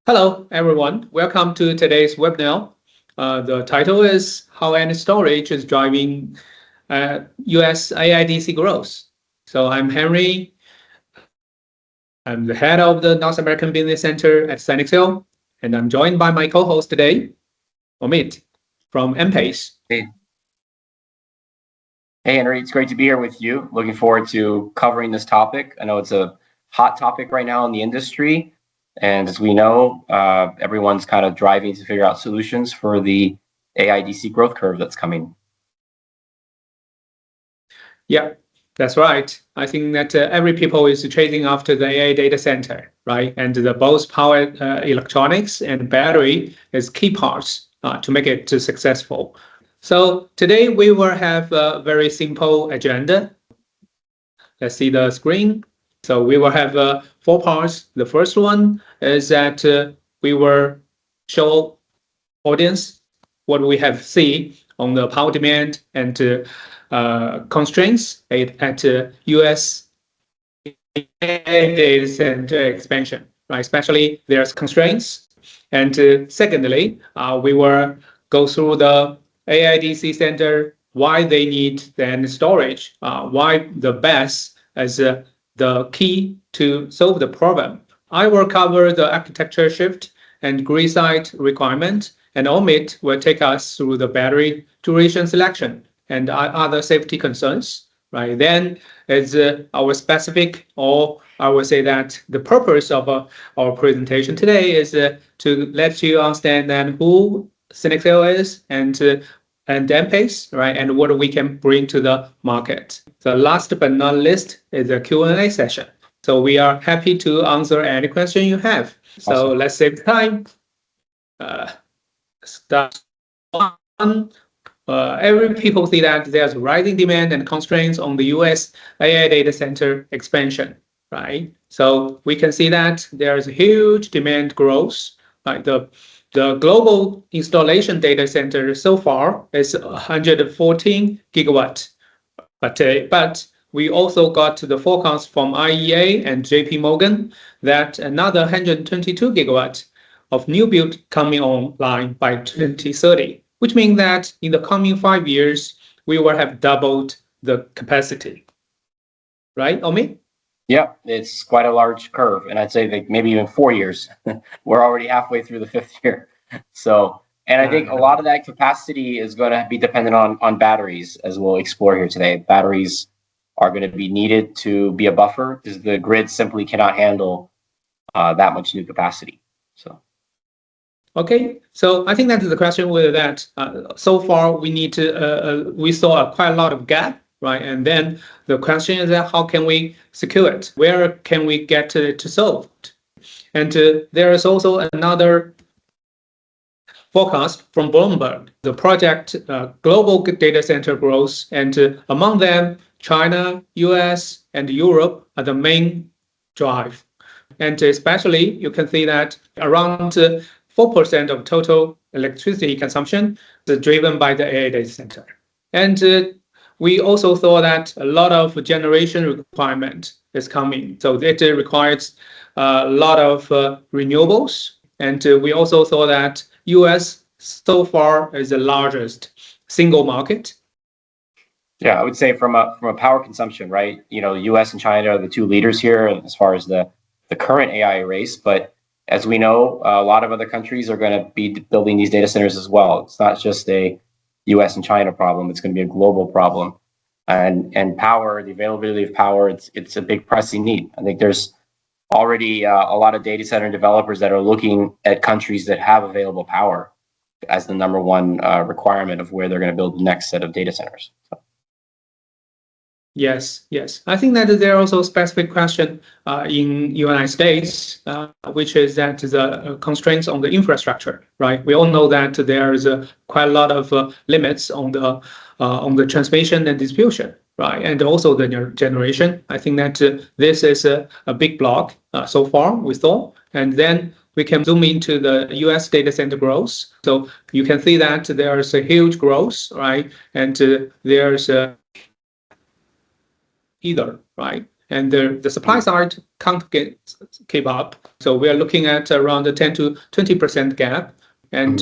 Hello, everyone. Welcome to today's webinar. The title is How Energy Storage is Driving US AIDC Growth. So I'm Henry. I'm the head of the North American Business Center at SINEXCEL, and I'm joined by my co-host today, Omeed from Ampace. Hey, Henry, it's great to be here with you. Looking forward to covering this topic. I know it's a hot topic right now in the industry. And as we know, everyone's kind of driving to figure out solutions for the AIDC growth curve that's coming. Yeah, that's right. I think that every people is chasing after the AI data center, right? And the both power electronics and battery is key parts to make it successful. So today we will have a very simple agenda. Let's see the screen. So we will have 4 parts. The first one is that we will show audience what we have seen on the power demand and constraints at US data center expansion, right? Especially there's constraints. And secondly, we will go through the AIDC center, why they need then storage, why the BESS as the key to solve the problem. I will cover the architecture shift and grid site requirement, and Omeed will take us through the battery duration selection and other safety concerns. Right then, it's our specific, or I would say that the purpose of our presentation today is to let you understand then who SINEXCEL is and Ampace, right, and what we can bring to the market. The last but not least is a Q&A session. So we are happy to answer any question you have. So awesome. Let's save time. Start one. Every people see that there's rising demand and constraints on the US AI data center expansion, right? So we can see that there's huge demand growth, like the global installation data center so far is 114 gigawatt, but we also got the forecast from IEA and JP Morgan that another 122 gigawatt of new build coming online by 2030, which means that in the coming 5 years, we will have doubled the capacity. Right, Omeed? Yeah, it's quite a large curve, and I'd say that maybe even 4 years. We're already halfway through the 5th year. So, and I think a lot of that capacity is going to be dependent on batteries, as we'll explore here today. Batteries are going to be needed to be a buffer because the grid simply cannot handle that much new capacity. So. Okay, so I think that is the question with that. So far, we need to we saw quite a lot of gap, right? And then the question is that how can we secure it? Where can we get to solve it? And there is also another forecast from Bloomberg, the project global data center growth, and among them, China, US, and Europe are the main drive. And especially, you can see that around 4% of total electricity consumption is driven by the AI data center. And we also saw that a lot of generation requirement is coming. So it requires a lot of renewables. And we also saw that US so far is the largest single market. Yeah, I would say from a power consumption, right? You know, the US and China are the 2 leaders here as far as the current AI race. But as we know, a lot of other countries are going to be building these data centers as well. It's not just a US and China problem. It's going to be a global problem. And power, the availability of power, it's a big pressing need. I think there's already a lot of data center developers that are looking at countries that have available power as the #1 requirement of where they're going to build the next set of data centers. So. Yes. I think that there are also specific question in United States, which is that the constraints on the infrastructure, right? We all know that there is quite a lot of limits on the transmission and distribution, right? And also the generation. I think that this is a big block so far we saw, and then we can zoom into the US data center growth. So you can see that there's a huge growth, right? And there's either, right? and the supply side can't keep up. So we are looking at around a 10 to 20% gap, and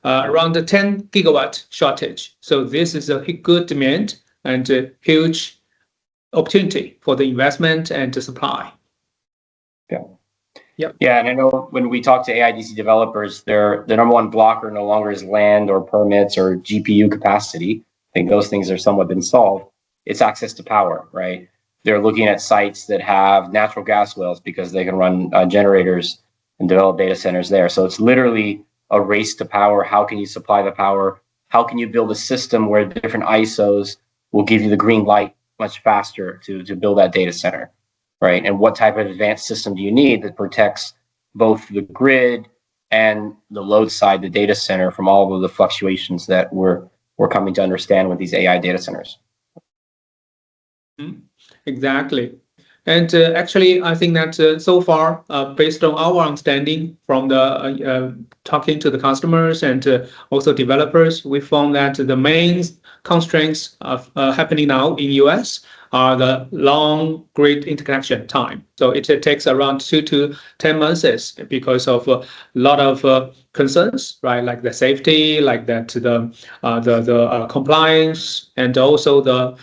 around a 10 gigawatt shortage. So this is a good demand and a huge opportunity for the investment and the supply. Yeah. Yep. Yeah, and I know when we talk to AIDC developers, the number one blocker no longer is land or permits or GPU capacity. I think those things are somewhat been solved. It's access to power, right? They're looking at sites that have natural gas wells because they can run generators and develop data centers there. So it's literally a race to power. How can you supply the power? How can you build a system where different ISOs will give you the green light much faster to build that data center, right? And what type of advanced system do you need that protects both the grid and the load side, the data center, from all of the fluctuations that we're coming to understand with these AI data centers? Exactly. And actually, I think that so far, based on our understanding from the talking to the customers and also developers, we found that the main constraints of happening now in US are the long grid interconnection time. So it takes around 2 to 10 months because of a lot of concerns, right? Like the safety, like that the compliance, and also the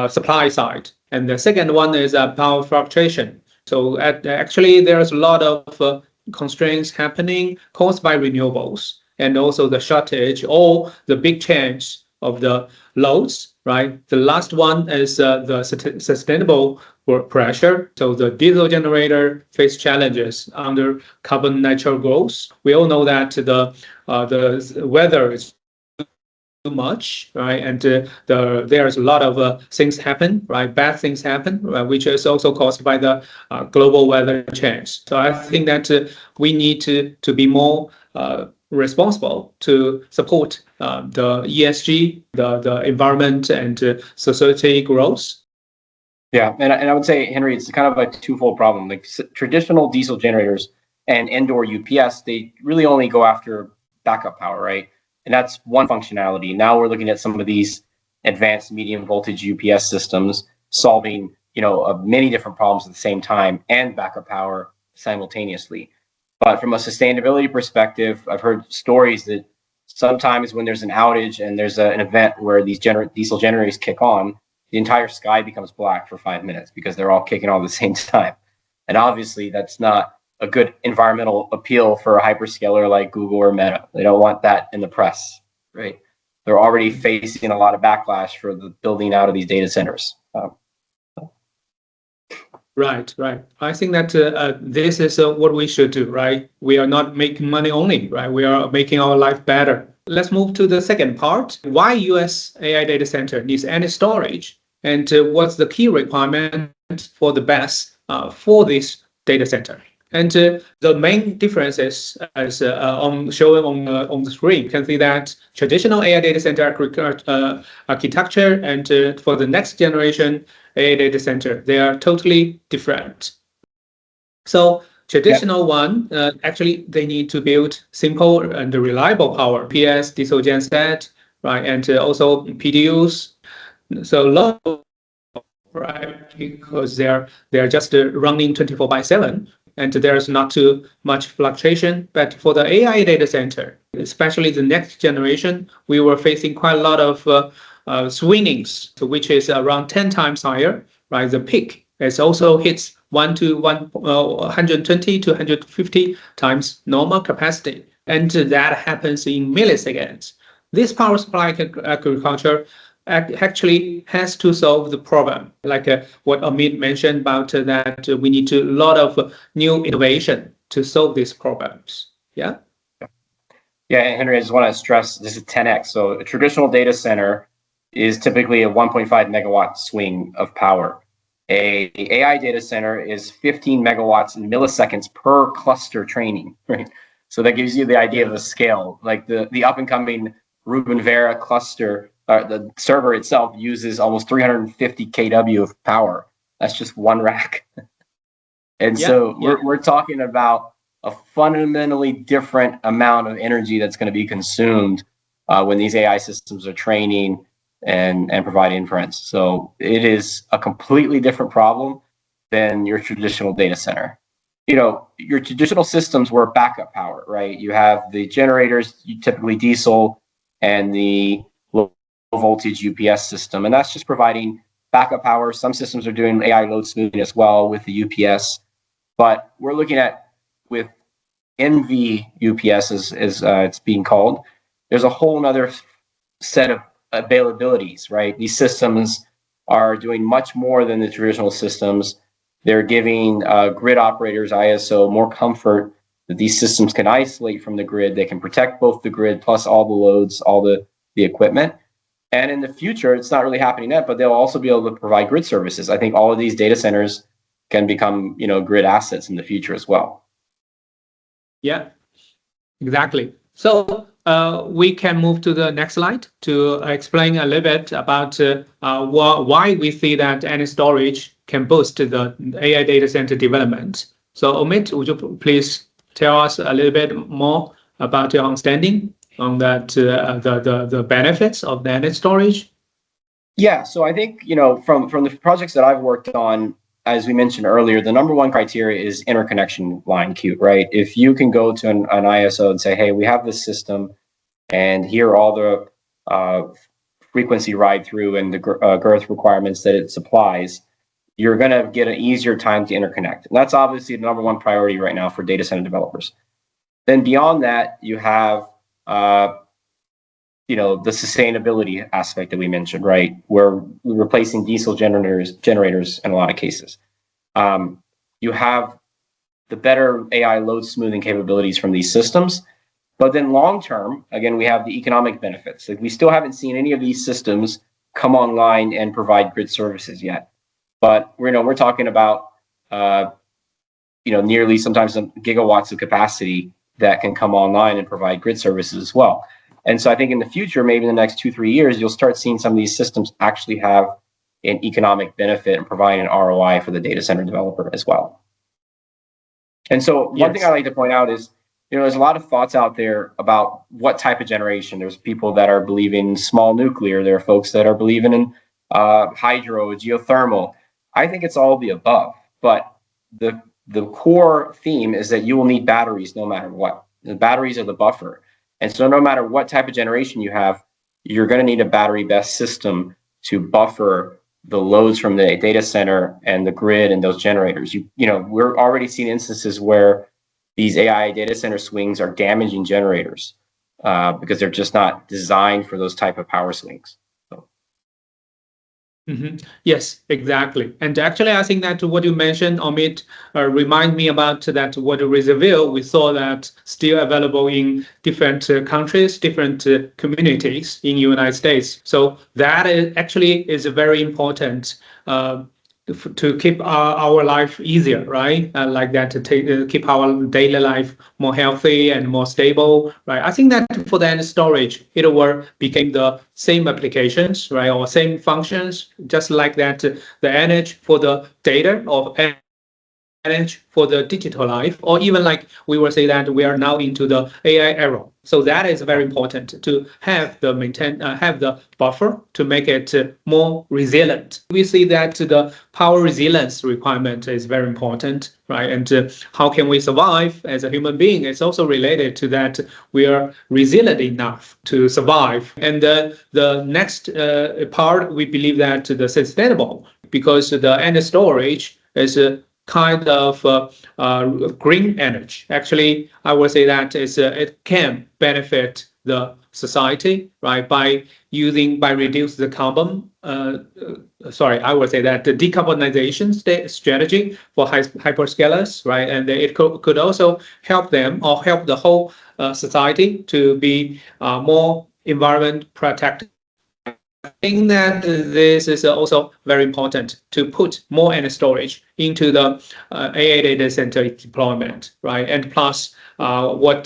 supply side. And the second one is power fluctuation. So actually, there's a lot of constraints happening caused by renewables, and also the shortage or the big change of the loads, right? The last one is the sustainable pressure. So the diesel generator face challenges under carbon natural growth. We all know that the weather is too much, right? And there's a lot of things happen, right? Bad things happen, which is also caused by the global weather change. So I think that we need to be more responsible to support the ESG, the environment, and society growth. Yeah, and I would say, Henry, it's kind of a twofold problem. Like traditional diesel generators and indoor UPS, they really only go after backup power, right? And that's one functionality. Now we're looking at some of these advanced medium voltage UPS systems solving, many different problems at the same time and backup power simultaneously. But from a sustainability perspective, I've heard stories that sometimes when there's an outage and there's an event where these diesel generators kick on, the entire sky becomes black for 5 minutes because they're all kicking on at the same time. And obviously that's not a good environmental appeal for a hyperscaler like Google or Meta. They don't want that in the press, right? They're already facing a lot of backlash for the building out of these data centers. Right. I think that this is what we should do, right? We are not making money only, right? We are making our life better. Let's move to the second part. Why US AI data center needs any storage, and what's the key requirement for the BESS for this data center? And the main difference is, as showing on the screen, you can see that traditional AI data center architecture and for the next generation AI data center, they are totally different. So traditional one, actually, they need to build simple and reliable power, PS, diesel genset, right, and also PDUs. So low, right, because they're just running 24/7. And there's not too much fluctuation. But for the AI data center, especially the next generation, we were facing quite a lot of swingings, which is around 10 times higher, right? The peak is also hits 120 to 150 times normal capacity. And that happens in milliseconds. This power supply agriculture actually has to solve the problem, like what Omeed mentioned about that we need a lot of new innovation to solve these problems. Yeah. Yeah, Henry, I just want to stress this is 10x. So a traditional data center is typically a 1.5 megawatt swing of power. A AI data center is 15 megawatts in milliseconds per cluster training, right? So that gives you the idea of the scale. Like the up and coming Rubin Vera cluster, the server itself uses almost 350 kW of power. That's just one rack. And so we're talking about a fundamentally different amount of energy that's going to be consumed when these AI systems are training and provide inference. So it is a completely different problem. than your traditional data center. Your traditional systems were backup power, right? You have the generators, typically diesel, and the low voltage UPS system, and that's just providing backup power. Some systems are doing AI load smoothing as well with the UPS, but we're looking at with NV UPS as it's being called. There's a whole nother set of availabilities, right? These systems are doing much more than the traditional systems. They're giving grid operators, ISO, more comfort that these systems can isolate from the grid. They can protect both the grid plus all the loads, all the equipment. And in the future, it's not really happening yet, but they'll also be able to provide grid services. I think all of these data centers can become, grid assets in the future as well. Yeah, exactly. So we can move to the next slide to explain a little bit about why we see that energy storage can boost the AI data center development. So Omeed, would you please tell us a little bit more about your understanding on that, the benefits of the energy storage? Yeah, so I think, from the projects that I've worked on, as we mentioned earlier, the number one criteria is interconnection line queue, right? If you can go to an ISO and say, hey, we have this system and here are all the frequency ride through and the girth requirements that it supplies, you're going to get an easier time to interconnect. And that's obviously the number one priority right now for data center developers. Then beyond that, you have the sustainability aspect that we mentioned, right? We're replacing diesel generators in a lot of cases. You have the better AI load smoothing capabilities from these systems. But then long term, again, we have the economic benefits. Like, we still haven't seen any of these systems come online and provide grid services yet. But we're talking about nearly sometimes some gigawatts of capacity that can come online and provide grid services as well. And so I think in the future, maybe in the next 2-3 years, you'll start seeing some of these systems actually have an economic benefit and provide an ROI for the data center developer as well. And so one thing I like to point out is, there's a lot of thoughts out there about what type of generation. There's people that are believing small nuclear. There are folks that are believing in hydro, geothermal. I think it's all the above. But the core theme is that you will need batteries no matter what. The batteries are the buffer. And so no matter what type of generation you have, you're going to need a battery BESS system to buffer the loads from the data center and the grid and those generators. We're already seeing instances where these AI data center swings are damaging generators because they're just not designed for those type of power swings. Yes, exactly. And actually, I think that what you mentioned, Omeed, remind me about that what reservoir we saw that still available in different countries, different communities in the United States. So that is very important to keep our life easier, right? Like that to keep our daily life more healthy and more stable, right? I think that for the energy storage, it will become the same applications, right, or same functions, just like that the energy for the data or energy for the digital life, or even like we will say that we are now into the AI era. So that is very important to have the buffer to make it more resilient. We see that the power resilience requirement is very important, right? And how can we survive as a human being? It's also related to that we are resilient enough to survive. And the next part, we believe that the sustainable, because the energy storage is kind of green energy. Actually, I would say that it can benefit the society, right, by reduce the carbon. I would say that the decarbonization strategy for hyperscalers, right, and it could also help them or help the whole society to be more environment protected. I think that this is also very important to put more energy storage into the AI data center deployment, right? And plus, what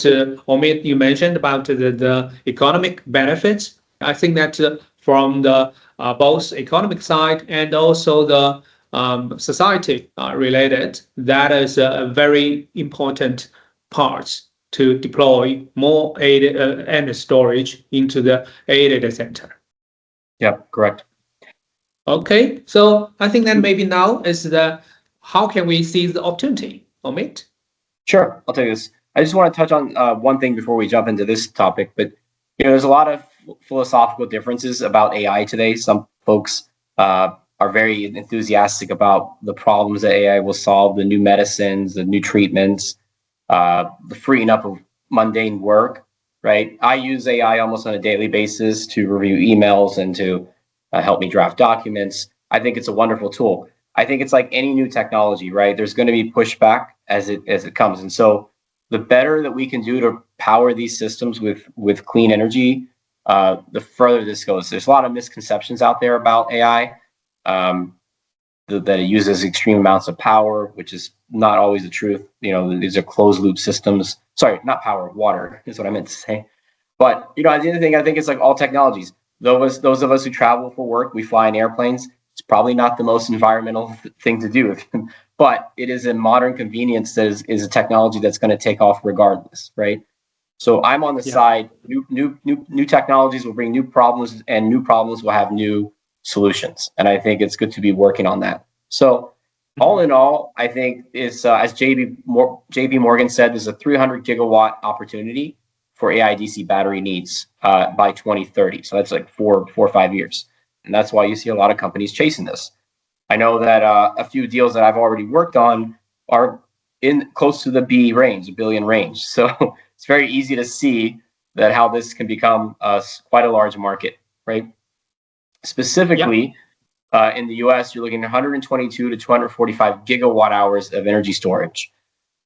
Omeed, you mentioned about the economic benefits. I think that from the both economic side and also the society related, that is a very important part to deploy more energy storage into the AI data center. Yeah, correct. Okay, so I think that maybe now is the how can we seize the opportunity, Omeed? Sure, I'll tell you this. I just want to touch on one thing before we jump into this topic. But there's a lot of philosophical differences about AI today. Some folks are very enthusiastic about the problems that AI will solve, the new medicines, the new treatments, the freeing up of mundane work. Right? I use AI almost on a daily basis to review emails and to help me draft documents. I think it's a wonderful tool. I think it's like any new technology, right? There's going to be pushback as it comes, and so the better that we can do to power these systems with clean energy, the further this goes. There's a lot of misconceptions out there about AI, that it uses extreme amounts of power, which is not always the truth. These are closed loop systems. Sorry, not power, water is what I meant to say. But at the end of the thing, I think it's like all technologies. Those of us who travel for work, we fly in airplanes. It's probably not the most environmental thing to do, but it is a modern convenience that is a technology that's going to take off regardless, right? So I'm on the side. New technologies will bring new problems, and new problems will have new solutions. And I think it's good to be working on that. So all in all, I think it's as JP Morgan said, there's a 300 gigawatt opportunity for AIDC battery needs by 2030. So that's like four or 5 years. And that's why you see a lot of companies chasing this. I know that a few deals that I've already worked on are in close to the B range, a billion range. So it's very easy to see that how this can become quite a large market, right? Specifically, in the US, you're looking at 122 to 245 gigawatt hours of energy storage,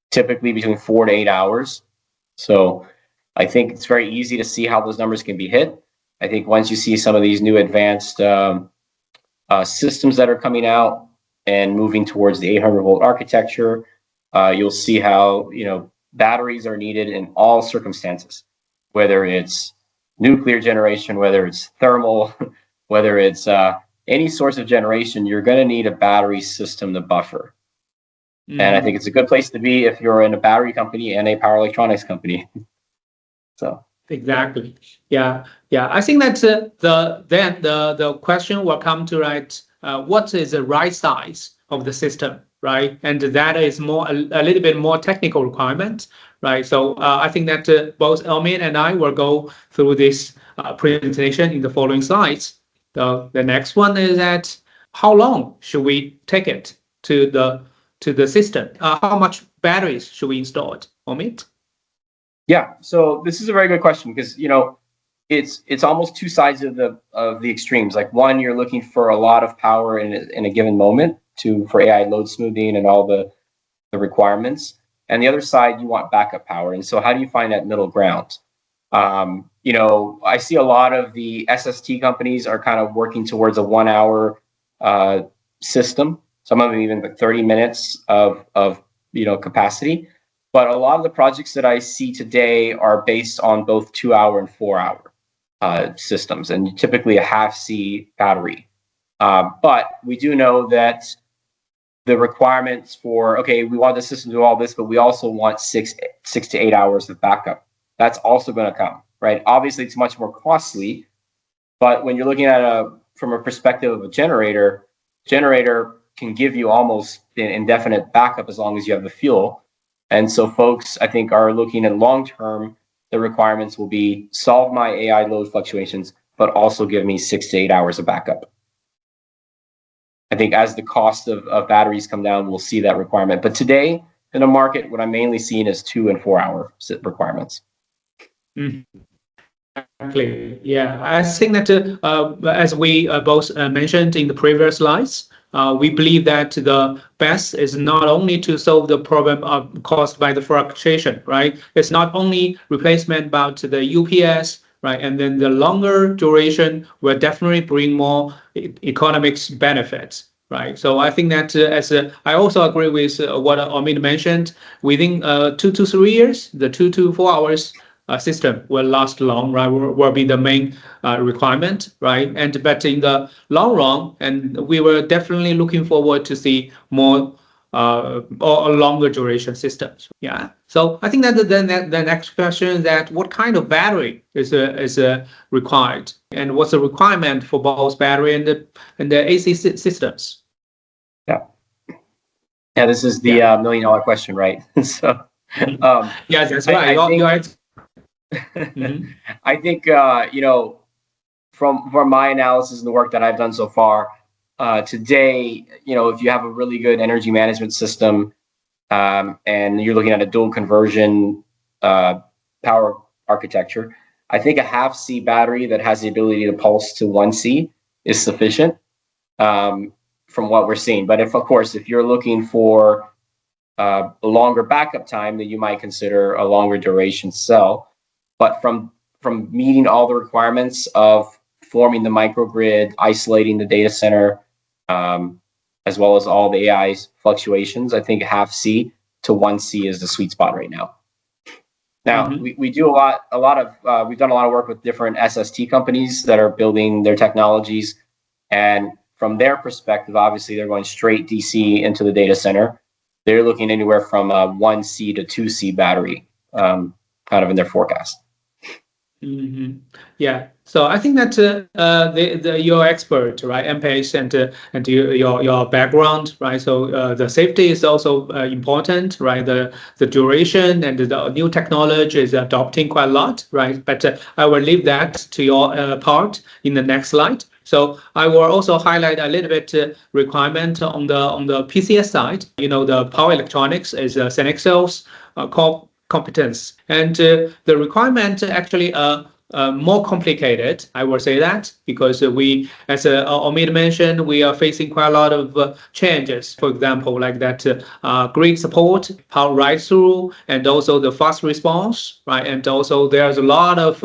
typically between 4 to 8 hours. So I think it's very easy to see how those numbers can be hit. I think once you see some of these new advanced systems that are coming out and moving towards the 800-volt architecture, you'll see how batteries are needed in all circumstances, whether it's nuclear generation, whether it's thermal, whether it's any source of generation. You're going to need a battery system to buffer. Mm-hmm. And I think it's a good place to be if you're in a battery company and a power electronics company. So. Exactly. Yeah. I think that the question will come to what is the right size of the system, right? And that is a little bit more technical requirement, right? So I think that both Omeed and I will go through this presentation in the following slides. The next one is that how long should we take it to the system? How much batteries should we install it, Omeed? Yeah, so this is a very good question because it's almost two sides of the extremes. Like one, you're looking for a lot of power in a given moment for AI load smoothing and all the requirements, and the other side you want backup power. And so how do you find that middle ground? I see a lot of the SST companies are kind of working towards a 1 hour system. Some of them even like 30 minutes of capacity. But a lot of the projects that I see today are based on both 2 hour and 4 hour systems, and typically a half C battery. But we do know that the requirements we want the system to do all this, but we also want 6 to 8 hours of backup. That's also going to come, right? Obviously, it's much more costly, but when you're looking at from a perspective of a generator can give you almost an indefinite backup as long as you have the fuel. And so folks, I think, are looking at long-term, the requirements will be solve my AI load fluctuations, but also give me 6 to 8 hours of backup. I think as the cost of batteries come down, we'll see that requirement. But today, in the market, what I'm mainly seeing is 2 and 4 hour requirements. Mm-hmm. Exactly. Yeah, I think that as we both mentioned in the previous slides, we believe that the BESS is not only to solve the problem caused by the fluctuation, right? It's not only replacement about the UPS, right? And then the longer duration will definitely bring more economics benefits, right? So I think that I also agree with what Omeed mentioned. Within 2 to 3 years, the 2 to 4 hours system will last long, right? Will be the main requirement, right? But in the long run, and we were definitely looking forward to see more or longer duration systems. Yeah. So I think that the next question is that what kind of battery is required, and what's the requirement for both battery and the AC systems? Yeah. Yeah, this is the $1 million question, right? So, yes, that's right. Mhm. I think from my analysis and the work that I've done so far, today, if you have a really good energy management system, and you're looking at a dual conversion power architecture, I think a half C battery that has the ability to pulse to 1C is sufficient, from what we're seeing. But of course, if you're looking for a longer backup time, then you might consider a longer duration cell. But from meeting all the requirements of forming the microgrid, isolating the data center, as well as all the AI fluctuations, I think half C to 1C is the sweet spot right now. Now, we do we've done a lot of work with different SST companies that are building their technologies. And from their perspective, obviously, they're going straight DC into the data center. They're looking anywhere from a 1C to 2C battery, kind of in their forecast. Yeah, so I think that your expert, right, Ampace, and your background, right. So the safety is also important, right. The duration and the new technology is adopting quite a lot, right. But I will leave that to your part in the next slide. So I will also highlight a little bit requirement on the PCS side. The power electronics is SINEXCEL's core competence, and the requirement actually more complicated. I will say that because we, as Omeed mentioned, we are facing quite a lot of changes. For example, like that grid support, power rise through, and also the fast response, right? And also there's a lot of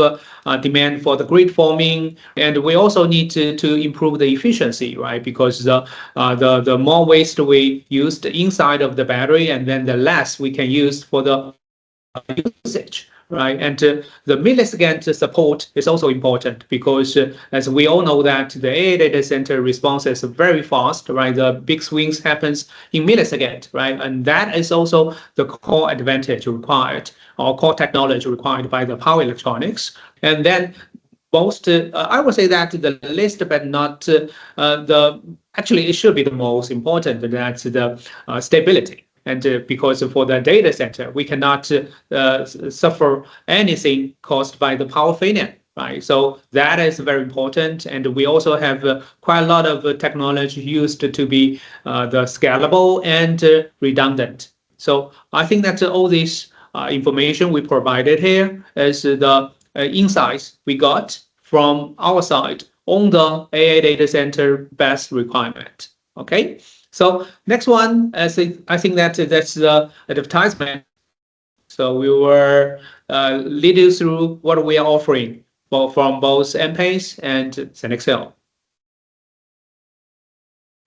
demand for the grid forming, and we also need to improve the efficiency, right? Because the more waste we use inside of the battery, and then the less we can use for the usage, right? And the millisecond support is also important because, as we all know, that the AI data center response is very fast, right? The big swings happens in millisecond, right? And that is also the core advantage required, or core technology required by the power electronics. And then most, I would say that the least, but not actually it should be the most important, that's the stability. And because for the data center, we cannot suffer anything caused by the power failure, right? So that is very important. And we also have quite a lot of technology used to be the scalable and redundant. So I think that all this information we provided here is the insights we got from our side on the AI data center BESS requirement. Okay. So next one, I think that's the advertisement. So we will lead you through what we are offering from both Ampace and SINEXCEL.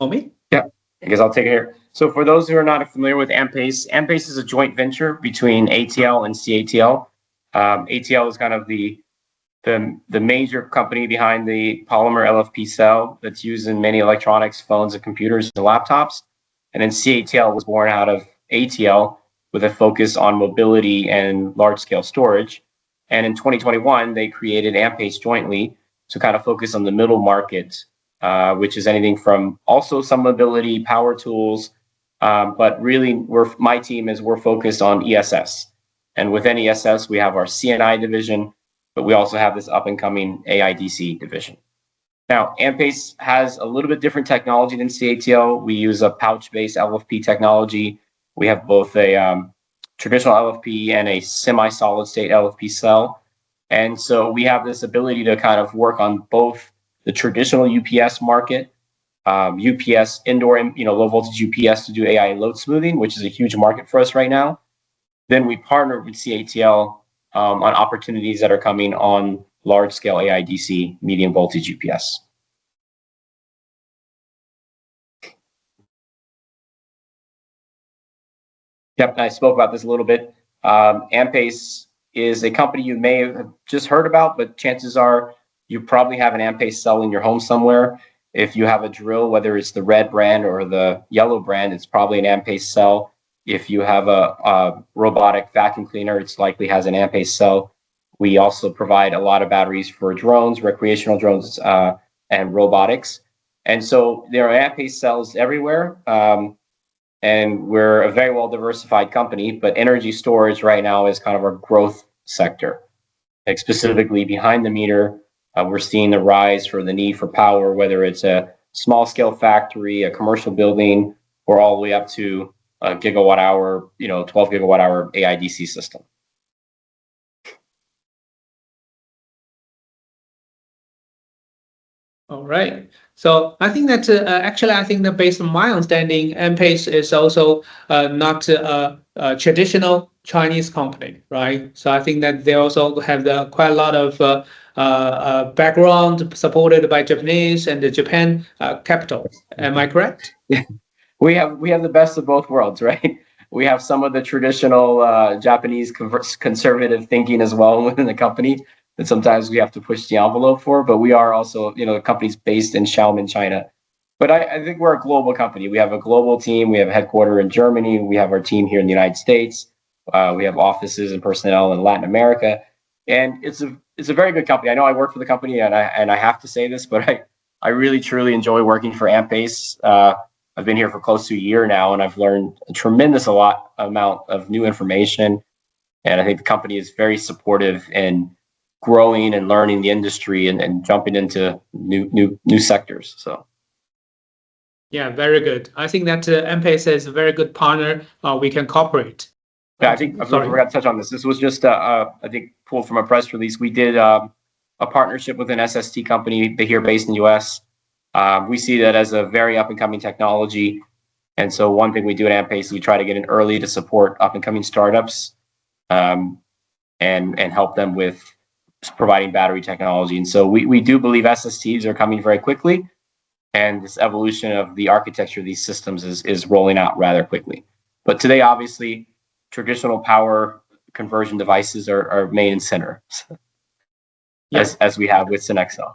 Omeed? Yeah, I guess I'll take it here. So for those who are not familiar with Ampace, Ampace is a joint venture between ATL and CATL. ATL is kind of the major company behind the polymer LFP cell that's used in many electronics, phones, and computers and laptops. And then CATL was born out of ATL with a focus on mobility and large-scale storage. And in 2021, they created Ampace jointly to kind of focus on the middle market, which is anything from also some mobility, power tools, but really my team we're focused on ESS. And within ESS, we have our CNI division, but we also have this up-and-coming AIDC division. Now, Ampace has a little bit different technology than CATL. We use a pouch-based LFP technology. We have both a traditional LFP and a semi-solid-state LFP cell. And so we have this ability to kind of work on both the traditional UPS market, UPS indoor, low-voltage UPS to do AI load smoothing, which is a huge market for us right now. Then we partner with CATL on opportunities that are coming on large-scale AIDC, medium voltage UPS. Yep, I spoke about this a little bit. Ampace is a company you may have just heard about, but chances are you probably have an Ampace cell in your home somewhere. If you have a drill, whether it's the red brand or the yellow brand, it's probably an Ampace cell. If you have a robotic vacuum cleaner, it's likely has an Ampace cell. We also provide a lot of batteries for drones, recreational drones, and robotics. And so there are Ampace cells everywhere. and we're a very well diversified company, but energy storage right now is kind of our growth sector. Like specifically behind the meter, we're seeing the rise for the need for power, whether it's a small scale factory, a commercial building, or all the way up to a gigawatt hour, 12 gigawatt hour AIDC system. All right. So I think that actually, I think that based on my understanding, Ampace is also not a traditional Chinese company, right? So I think that they also have quite a lot of background supported by Japanese and the Japan capital. Am I correct? We have the best of both worlds, right? We have some of the traditional Japanese conservative thinking as well within the company that sometimes we have to push the envelope for, but we are also, the company's based in Xiamen, China. But I think we're a global company. We have a global team. We have a headquarter in Germany. We have our team here in the United States. We have offices and personnel in Latin America, and it's a very good company. I know I work for the company, and I have to say this, but I really truly enjoy working for Ampace. I've been here for close to a year now, and I've learned a tremendous amount of new information. And I think the company is very supportive in growing and learning the industry and jumping into new sectors. So. Yeah, very good. I think that Ampace is a very good partner. We can cooperate. Yeah, I think I forgot to touch on this. This was just, I think, pulled from a press release. We did a partnership with an SST company here based in the US. We see that as a very up-and-coming technology. And so one thing we do at Ampace, we try to get in early to support up-and-coming startups and help them with providing battery technology. And so we do believe SSTs are coming very quickly. And this evolution of the architecture of these systems is rolling out rather quickly. But today, obviously, traditional power conversion devices are main and center, as we have with SINEXCEL.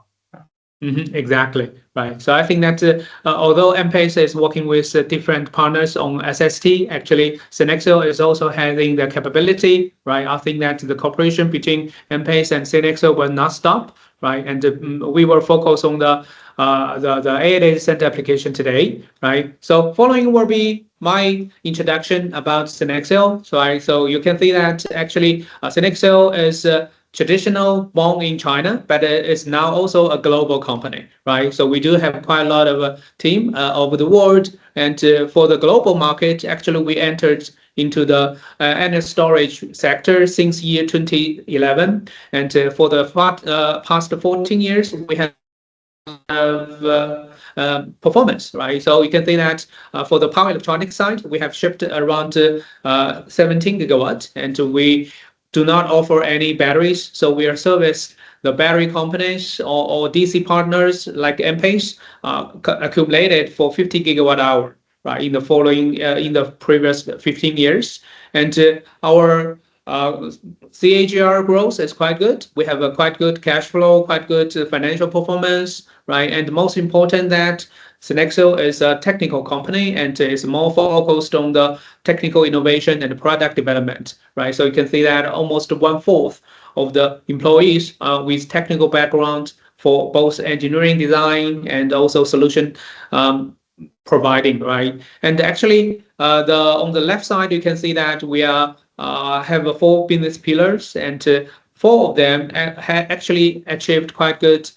Exactly, right. So I think that although Ampace is working with different partners on SST, actually SINEXCEL is also having the capability, right? I think that the cooperation between Ampace and SINEXCEL will not stop, right? And we will focus on the AI data center application today, right? So following will be my introduction about SINEXCEL. So you can see that actually SINEXCEL is traditional born in China, but it's now also a global company, right? So we do have quite a lot of team over the world, and for the global market, actually we entered into the energy storage sector since year 2011, and for the past 14 years we have performance, right? So you can see that for the power electronics side, we have shipped around 17 gigawatts, and we do not offer any batteries. So we are service the battery companies or DC partners like Ampace accumulated for 50 gigawatt hour, right? In the previous 15 years, and our CAGR growth is quite good. We have a quite good cash flow, quite good financial performance, right? And most important that SINEXCEL is a technical company and is more focused on the technical innovation and product development, right? So you can see that almost 1/4 of the employees with technical background for both engineering design and also solution providing, right? And actually, on the left side, you can see that we have 4 business pillars, and 4 of them actually achieved quite good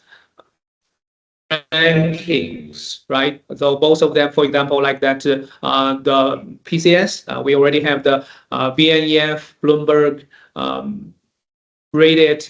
rankings, right? So both of them, for example, like that, the PCS, we already have the BNEF Bloomberg rated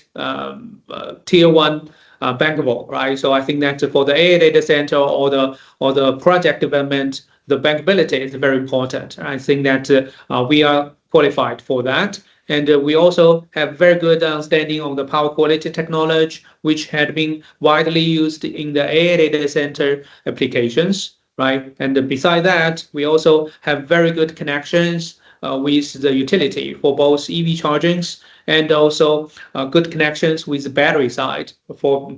tier 1 bankable, right? So I think that for the AI data center or the project development, the bankability is very important. I think that we are qualified for that. And we also have very good understanding of the power quality technology, which had been widely used in the AI data center applications, right? And beside that, we also have very good connections with the utility for both EV chargings and also good connections with the battery side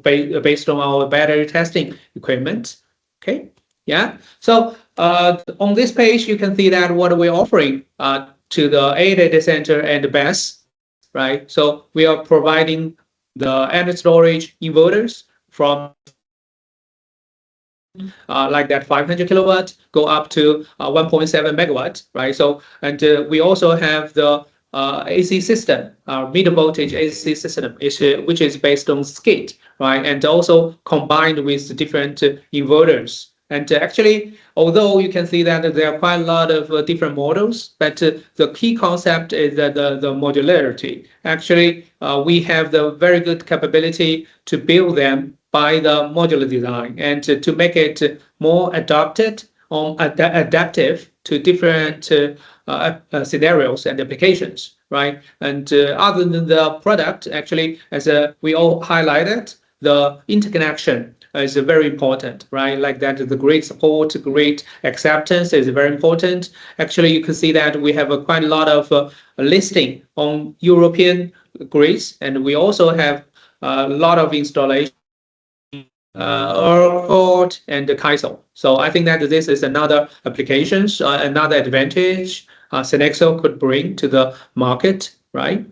based on our battery testing equipment. Okay, yeah. So on this page, you can see that what we're offering to the AI data center and the BESS, right? So we are providing the energy storage inverters from like that 500 kilowatt go up to 1.7 megawatt, right? So, and we also have the AC system, mid voltage AC system, which is based on skid, right? And also combined with different inverters. And actually, although you can see that there are quite a lot of different models, but the key concept is that the modularity. Actually, we have the very good capability to build them by the modular design and to make it more adapted or adaptive to different scenarios and applications, right? And other than the product, actually, as we all highlighted, the interconnection is very important, right? Like that, the great support, great acceptance is very important. Actually, you can see that we have quite a lot of listing on European grids, and we also have a lot of installation Oracle and the Kaiso. So I think that this is another applications, another advantage SINEXCEL could bring to the market, right?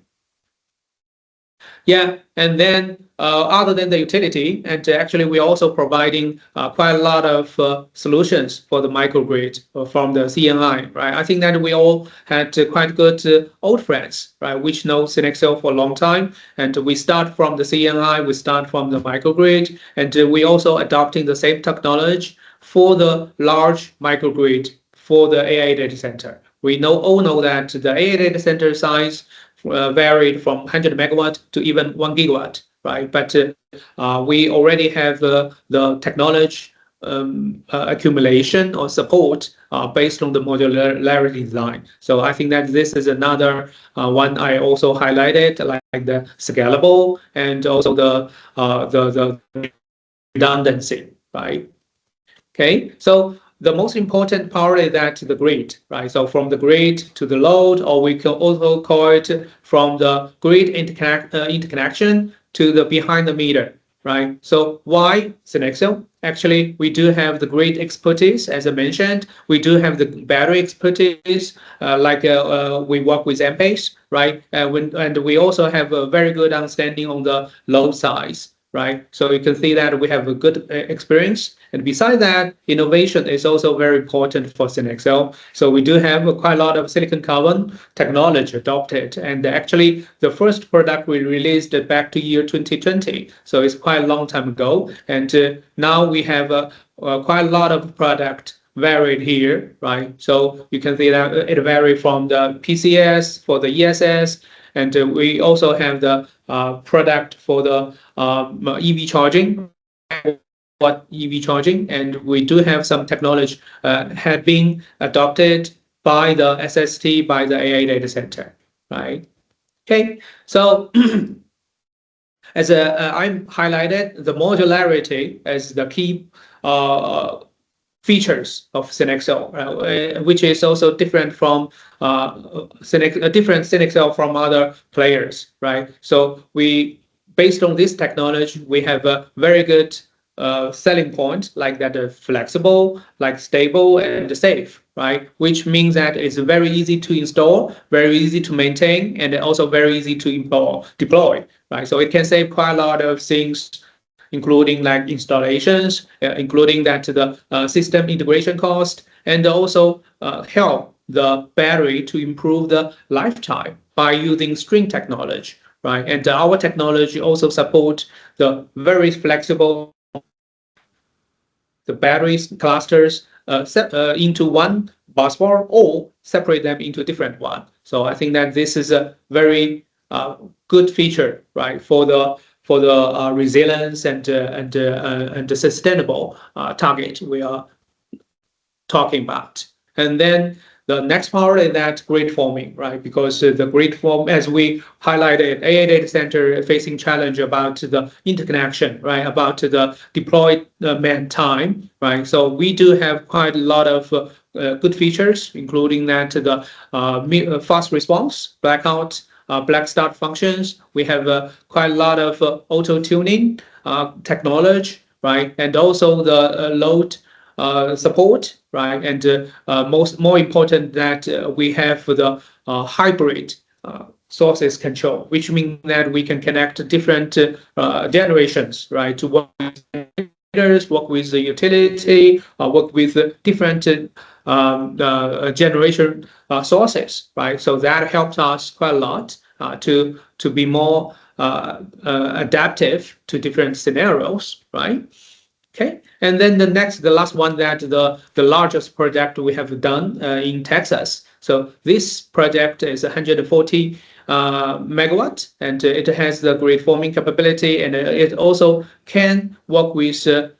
Yeah, and then other than the utility, and actually we're also providing quite a lot of solutions for the microgrid from the CNI, right? I think that we all had quite good old friends, right, which know SINEXCEL for a long time, and we start from the CNI, we start from the microgrid, and we also adopting the same technology for the large microgrid for the AI data center. We all know that the AI data center size varied from 100 megawatt to even 1 gigawatt, right? But we already have the technology accumulation or support based on the modularity design. So I think that this is another one I also highlighted, like the scalable and also the redundancy, right? Okay, so the most important part is that the grid, right? So from the grid to the load, or we can also call it from the grid interconnection to the behind the meter, right? So why SINEXCEL? Actually, we do have the grid expertise, as I mentioned. We do have the battery expertise, we work with Ampace, right? And we also have a very good understanding on the load size, right? So you can see that we have a good experience. And besides that, innovation is also very important for SINEXCEL. So we do have quite a lot of silicon carbon technology adopted. And actually, the first product we released back to year 2020. So it's quite a long time ago. And now we have quite a lot of product varied here, right? So you can see that it varies from the PCS for the ESS, and we also have the product for the EV charging, EV charging, and we do have some technology had been adopted by the SST, by the AI data center, right? Okay, so as I highlighted, the modularity as the key features of SINEXCEL, which is also different from different SINEXCEL from other players, right? So we, based on this technology, we have a very good selling point, like that flexible, like stable and safe, right? Which means that it's very easy to install, very easy to maintain, and also very easy to deploy, right? So it can save quite a lot of things, including like installations, including that the system integration cost, and also help the battery to improve the lifetime by using string technology, right? And our technology also support the very flexible the batteries clusters into one bus bar or separate them into different one. So I think that this is a very good feature, right, for the resilience and the sustainable target we are talking about. And then the next part is that grid forming, right? Because the grid form, as we highlighted, AI data center facing challenge about the interconnection, right? About the deployment time, right? So we do have quite a lot of good features, including that the fast response, blackout, black start functions. We have quite a lot of auto tuning technology, right? And also the load support, right? And more important that we have the hybrid sources control, which means that we can connect different generations, right, to one traders, work with the utility, work with different generation sources, right? So that helps us quite a lot to be more adaptive to different scenarios, right? Okay, and then the last one, that the largest project we have done in Texas. So this project is 140 megawatt, and it has the grid forming capability, and it also can work with the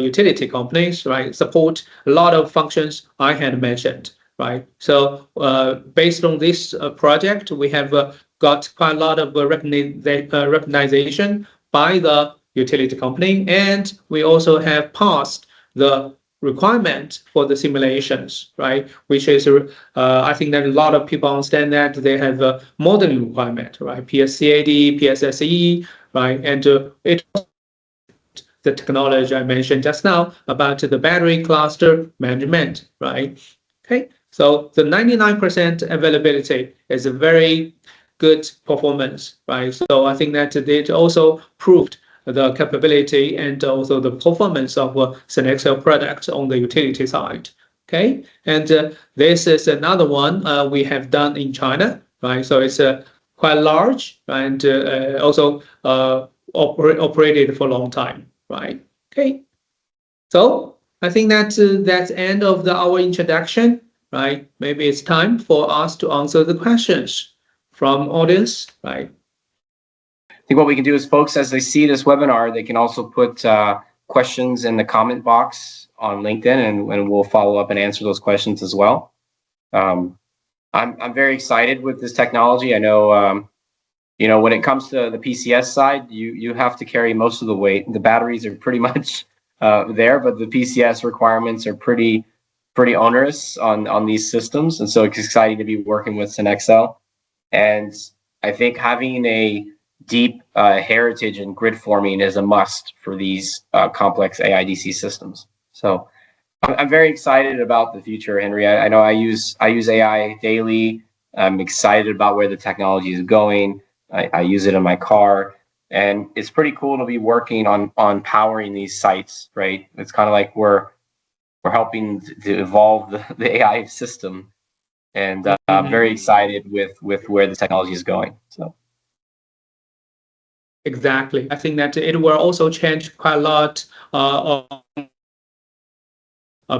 utility companies, right? Support a lot of functions I had mentioned, right? So based on this project, we have got quite a lot of recognition by the utility company, and we also have passed the requirement for the simulations, right? Which is, I think that a lot of people understand that they have a modeling requirement, right? PSCAD, PSSE, right? And it the technology I mentioned just now about the battery cluster management, right? Okay, so the 99% availability is a very good performance, right? So I think that it also proved the capability and also the performance of SINEXCEL products on the utility side. Okay, and this is another one we have done in China, right? So it's quite large and also operated for a long time, right? Okay, so I think that's the end of our introduction, right? Maybe it's time for us to answer the questions from audience, right? I think what we can do is folks, as they see this webinar, they can also put questions in the comment box on LinkedIn, and we'll follow up and answer those questions as well. I'm very excited with this technology. I know, when it comes to the PCS side, you have to carry most of the weight. The batteries are pretty much there, but the PCS requirements are pretty onerous on these systems, and so it's exciting to be working with SINEXCEL. And I think having a deep heritage in grid forming is a must for these complex AIDC systems. So I'm very excited about the future, Henry. I know I use AI daily. I'm excited about where the technology is going. I use it in my car, and it's pretty cool to be working on powering these sites, right? It's kind of like we're helping to evolve the AI system, and I'm very excited with where the technology is going. So. Exactly. I think that it will also change quite a lot on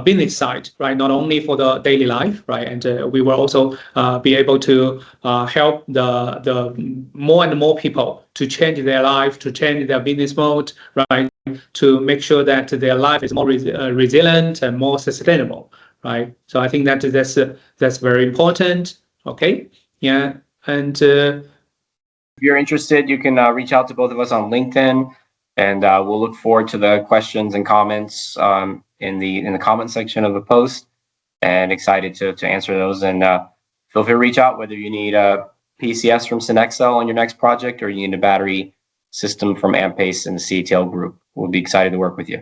business side, right? Not only for the daily life, right? And we will also be able to help the more and more people to change their life, to change their business mode, right? To make sure that their life is more resilient and more sustainable, right? So I think that that's very important. Okay, yeah, and. If you're interested, you can reach out to both of us on LinkedIn, and we'll look forward to the questions and comments in the comment section of the post, and excited to answer those. And feel free to reach out whether you need a PCS from SINEXCEL on your next project, or you need a battery system from Ampace and the CATL group. We'll be excited to work with you.